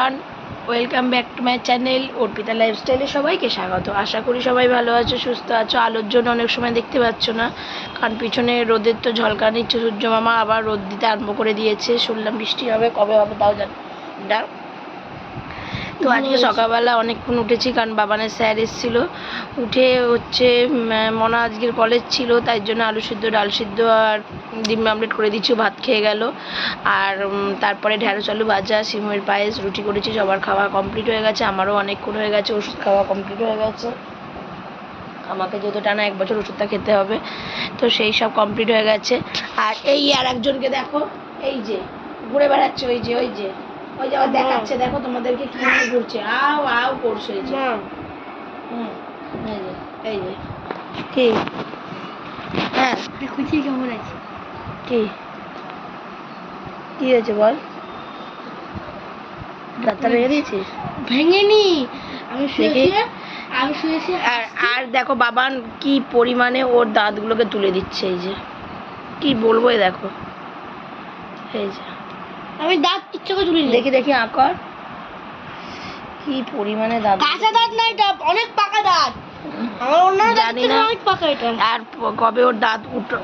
R welcome back to my channel Arpita লাইফস্টাইলে সবাইকে স্বাগত। আশা করি সবাই ভালো আছো, সুস্থ আছো। আলোর জন্য অনেক সময় দেখতে পাচ্ছ না, কারণ পিছনে রোদের তো ঝলকা নিচ্ছে। সূর্য মামা আবার রোদ দিতে আরম্ভ করে দিয়েছে। শুনলাম বৃষ্টি হবে, কবে হবে তাও জানি না। তো আজকে সকালবেলা অনেকক্ষণ উঠেছি, কারণ বাবানের স্যার এসেছিলো। উঠে হচ্ছে মনা আজকের কলেজ ছিল, তাই জন্য আলু সিদ্ধ, ডাল সিদ্ধ আর ডিম আমলেট করে দিচ্ছি। ভাত খেয়ে গেল। আর তারপরে ঢ্যাঁড়স আলু ভাজা, সিমের পায়েস, রুটি করেছি। সবার খাওয়া কমপ্লিট হয়ে গেছে, আমারও অনেকক্ষণ হয়ে গেছে। ওষুধ খাওয়া কমপ্লিট হয়ে গেছে। আমাকে যেহেতু টানা 1 বছর ওষুধটা খেতে হবে, তো সেই সব কমপ্লিট হয়ে গেছে। আর এই আর একজনকে দেখো, এই যে ঘুরে বেড়াচ্ছে, ওই যে ওই যে ওই যে দেখাচ্ছে, দেখো তোমাদেরকে কি ঘুরছে, আও আও করছে। এই যে এই যে কি, হ্যাঁ খুশি কেমন আছে, কি কি হয়েছে বল? দাঁতটা ভেঙে দিয়েছিস? ভেঙেনি, আমি শুয়েছি। আর দেখো বাবান কি পরিমাণে ওর দাঁতগুলোকে তুলে দিচ্ছে। এই যে কি বলবো, এই দেখো, এই যে আমি দাঁত ইচ্ছে করে তুলি। দেখি দেখি আঁকর, কি পরিমাণে দাঁত। কাঁচা দাঁত না, এটা অনেক পাকা দাঁত। জানি না আর কবে ওর দাঁত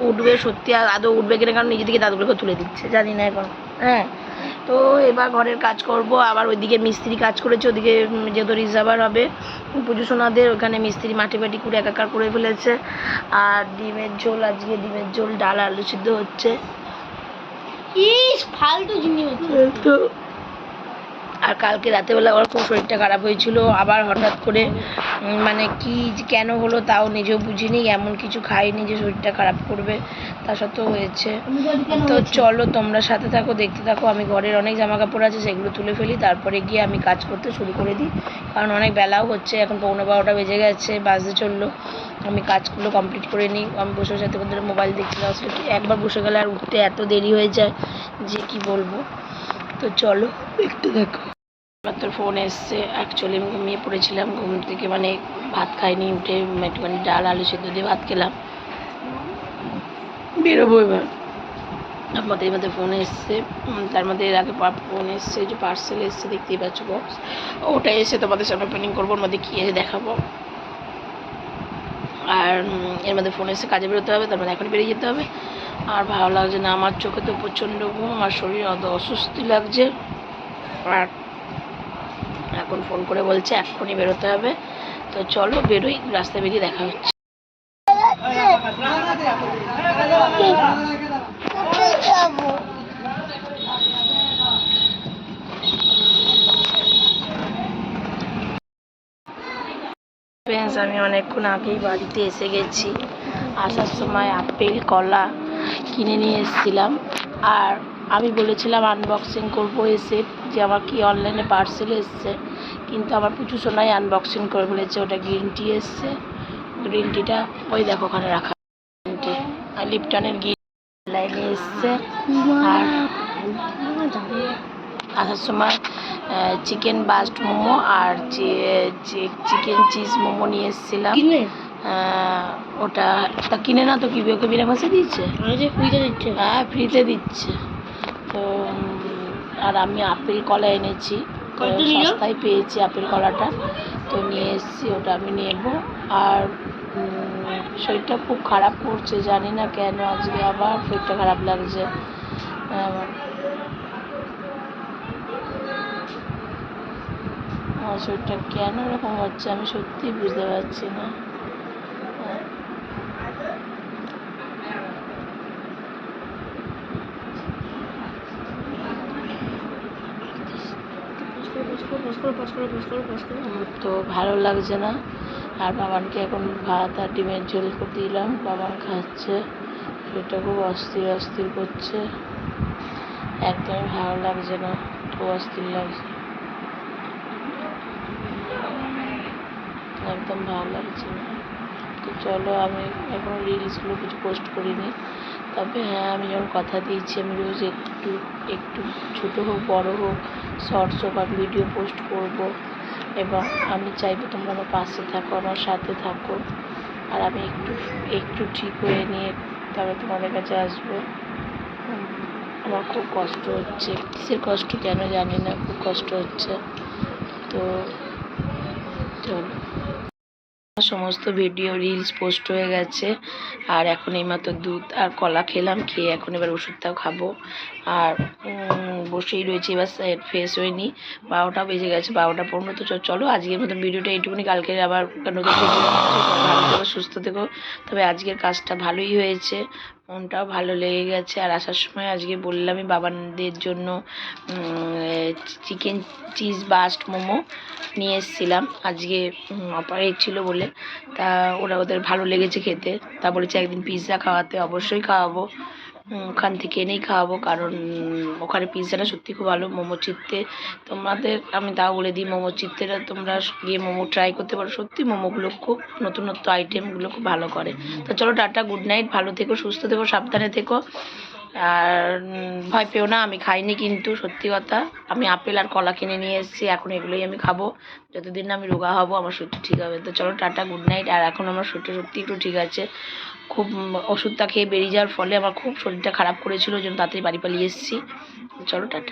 উঠবে, সত্যি আদৌ উঠবে কিনা, কারণ নিজে থেকে দাঁতগুলোকে তুলে দিচ্ছে, জানি না এখন। হ্যাঁ, তো এবার ঘরের কাজ করব। আবার ওইদিকে মিস্ত্রি কাজ করেছে, ওদিকে যেহেতু রিজার্ভার হবে পুজো সোনাদের, ওখানে মিস্ত্রি মাটি বাটি করে একাকার করে ফেলেছে। আর ডিমের ঝোল, আজকে ডিমের ঝোল, ডাল আলু সিদ্ধ হচ্ছে। ফালতু জিনিস তো আর কালকে রাতেবেলা ওর খুব শরীরটা খারাপ হয়েছিল, আবার হঠাৎ করে মানে কি কেন হলো তাও নিজেও বুঝিনি। এমন কিছু খাইনি যে শরীরটা খারাপ করবে, তা সত্ত্বেও হয়েছে। তো চলো তোমরা সাথে থাকো, দেখতে থাকো। আমি ঘরের অনেক জামা কাপড় আছে, সেগুলো তুলে ফেলি, তারপরে গিয়ে আমি কাজ করতে শুরু করে দিই, কারণ অনেক বেলাও হচ্ছে। এখন 11:15 বেজে গেছে, বাজতে চললো। আমি কাজগুলো কমপ্লিট করে নিই। আমি বসে সাথে বন্ধুরা মোবাইল দেখছিলাম। আসলে একবার বসে গেলে আর উঠতে এত দেরি হয়ে যায় যে কি বলবো। তো চলো দেখতে দেখো। আমার তোর ফোন এসছে। অ্যাকচুয়ালি আমি ঘুমিয়ে পড়েছিলাম, ঘুম থেকে মানে ভাত খাইনি, উঠে একটুখানি ডাল আলু সেদ্ধ দিয়ে ভাত খেলাম। বেরোবো এবার। আমাদের মধ্যে ফোন এসছে, তার মধ্যে এর আগে ফোন এসছে, যে পার্সেল এসছে, দেখতেই পাচ্ছ বক্স, ওটা এসে তোমাদের সামনে ওপেনিং করবো, ওর মধ্যে কী এসে দেখাবো। আর এর মধ্যে ফোন এসে কাজে বেরোতে হবে, তার মধ্যে এখনই বেরিয়ে যেতে হবে। আর ভালো লাগছে না, আমার চোখে তো প্রচণ্ড ঘুম, আর শরীর অত অস্বস্তি লাগছে। আর এখন ফোন করে বলছে এক্ষুনি বেরোতে হবে। তো চলো বেরোই, রাস্তায় বেরিয়ে দেখা হচ্ছে। আমি অনেকক্ষণ আগেই বাড়িতে এসে গেছি। আসার সময় আপেল কলা কিনে নিয়ে এসেছিলাম। আর আমি বলেছিলাম আনবক্সিং করবো এসে, যে আমার কি অনলাইনে পার্সেল এসছে, কিন্তু আমার পুচু সোনাই আনবক্সিং করে ফেলেছে। ওটা গ্রিন টি এসছে। গ্রিন টিটা ওই দেখো ওখানে রাখা, গ্রিন টি আর লিপটনের গ্রিন লাইনে এসছে। আর আসার সময় চিকেন বাস্ট মোমো আর চিকেন চিজ মোমো নিয়ে এসেছিলাম। ওটা কিনে না তো কি, ওকে বিনা পয়সা দিচ্ছে, ফ্রিতে দিচ্ছে। হ্যাঁ ফ্রিতে দিচ্ছে। তো আর আমি আপেল কলা এনেছি, সস্তায় পেয়েছি আপেল কলাটা, তো নিয়ে এসেছি, ওটা আমি নেব। আর শরীরটা খুব খারাপ করছে, জানি না কেন আজকে আবার শরীরটা খারাপ লাগছে আমার। আমার শরীরটা কেন এরকম হচ্ছে আমি সত্যিই বুঝতে পারছি না। তো ভালো লাগছে না। আর বাবানকে এখন ভাত আর ডিমের ঝোল করে দিলাম, বাবান খাচ্ছে। শরীরটা খুব অস্থির অস্থির করছে, একদমই ভালো লাগছে না, খুব অস্থির লাগছে, একদম ভালো লাগছে না। তো চলো, আমি এখনও রিলসগুলো কিছু পোস্ট করিনি, তবে হ্যাঁ আমি যখন কথা দিয়েছি আমি রোজ একটু একটু ছোটো হোক বড়ো হোক, শর্টস হোক, আমি ভিডিও পোস্ট করব। এবং আমি চাইবো তোমরা আমার পাশে থাকো, আমার সাথে থাকো। আর আমি একটু একটু ঠিক হয়ে নিয়ে তবে তোমাদের কাছে আসবো। আমার খুব কষ্ট হচ্ছে, কিসের কষ্ট কেন জানি না, খুব কষ্ট হচ্ছে। তো চলো, সমস্ত ভিডিও রিলস পোস্ট হয়ে গেছে, আর এখন এইমাত্র দুধ আর কলা খেলাম, খেয়ে এখন এবার ওষুধটাও খাবো। আর বসেই রয়েছি, এবার ফ্রেশ হয়ে নিই। 12টা বেজে গেছে, 12টা 15। তো চলো আজকের মতন ভিডিওটা এইটুকুনি, কালকে আবার নতুন ভিডিও ভালো থেকো, সুস্থ থেকো। তবে আজকের কাজটা ভালোই হয়েছে, মনটাও ভালো লেগে গেছে। আর আসার সময় আজকে বললামই বাবানদের জন্য চিকেন চিজ বাস্ট মোমো নিয়ে এসেছিলাম, আজকে অপারেট ছিল বলে। তা ওদের ভালো লেগেছে খেতে, তা বলেছে একদিন পিৎজা খাওয়াতে, অবশ্যই খাওয়াবো। ওখান থেকে এনেই খাওয়াবো, কারণ ওখানে পিৎজাটা সত্যি খুব ভালো। মোমো চিত্তে তোমাদের আমি তাও বলে দিই, মোমো চিত্তেটা তোমরা গিয়ে মোমো ট্রাই করতে পারো, সত্যি মোমোগুলো খুব নতুনত্ব আইটেমগুলো খুব ভালো করে। তো চলো টাটা, গুড নাইট, ভালো থেকো, সুস্থ থেকো, সাবধানে থেকো। আর ভয় পেও না, আমি খাইনি কিন্তু, সত্যি কথা। আমি আপেল আর কলা কিনে নিয়ে এসেছি, এখন এগুলোই আমি খাবো যতদিন না আমি রোগা হব, আমার শরীরটা ঠিক হবে। তো চলো টাটা, গুড নাইট। আর এখন আমার শরীরটা সত্যি একটু ঠিক আছে, খুব ওষুধটা খেয়ে বেরিয়ে যাওয়ার ফলে আমার খুব শরীরটা খারাপ করেছিল, ওই জন্য তাড়াতাড়ি বাড়ি পালিয়ে এসেছি। চলো টাটা।